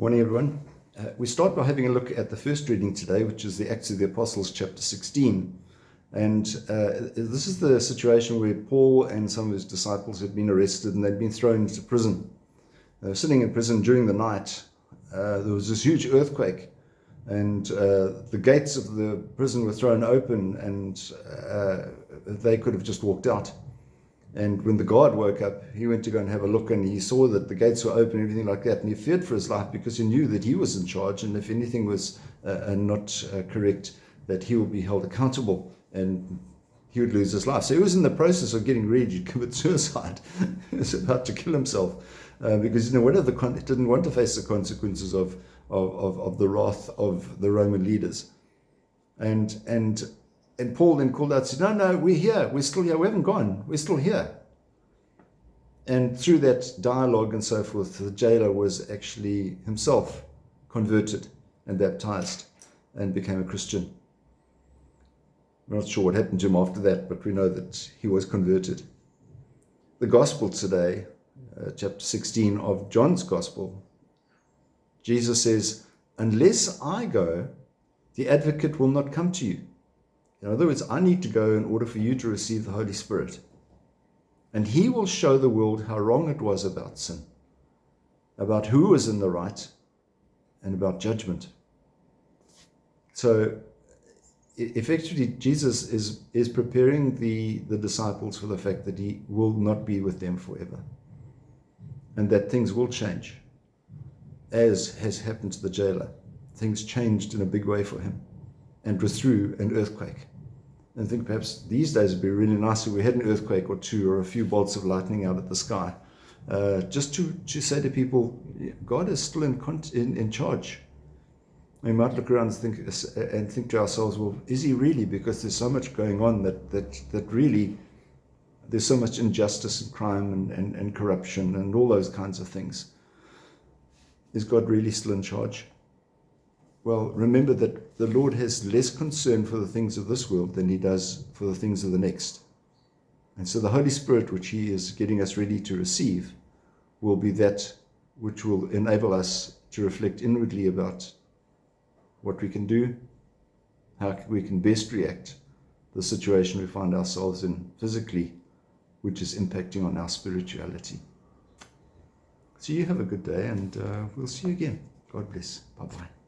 Morning, everyone. We start by having a look at the first reading today, which is the Acts of the Apostles, chapter 16. And this is the situation where Paul and some of his disciples had been arrested and they'd been thrown into prison. They were sitting in prison during the night. There was this huge earthquake, and the gates of the prison were thrown open, and they could have just walked out. And when the guard woke up, he went to go and have a look, and he saw that the gates were open and everything like that. And he feared for his life because he knew that he was in charge, and if anything was not correct, that he would be held accountable and he would lose his life. So he was in the process of getting ready to commit suicide. He was about to kill himself because he didn't want to face the consequences of the wrath of the Roman leaders. And Paul then called out and said, no, we're here. We're still here. We haven't gone. We're still here. And through that dialogue and so forth, the jailer was actually himself converted and baptized and became a Christian. We're not sure what happened to him after that, but we know that he was converted. The gospel today, chapter 16 of John's gospel, Jesus says, unless I go, the advocate will not come to you. In other words, I need to go in order for you to receive the Holy Spirit. And he will show the world how wrong it was about sin, about who was in the right, and about judgment. So effectively, Jesus is preparing the disciples for the fact that he will not be with them forever, and that things will change, as has happened to the jailer. Things changed in a big way for him, and was through an earthquake. And I think perhaps these days would be really nice if we had an earthquake or two, or a few bolts of lightning out of the sky, just to say to people, God is still in charge. We might look around and think to ourselves, well, is he really? Because there's so much going on that really, there's so much injustice and crime and corruption and all those kinds of things. Is God really still in charge? Well, remember that the Lord has less concern for the things of this world than he does for the things of the next. And so the Holy Spirit, which he is getting us ready to receive, will be that which will enable us to reflect inwardly about what we can do, how we can best react to the situation we find ourselves in physically, which is impacting on our spirituality. So you have a good day, and we'll see you again. God bless. Bye-bye.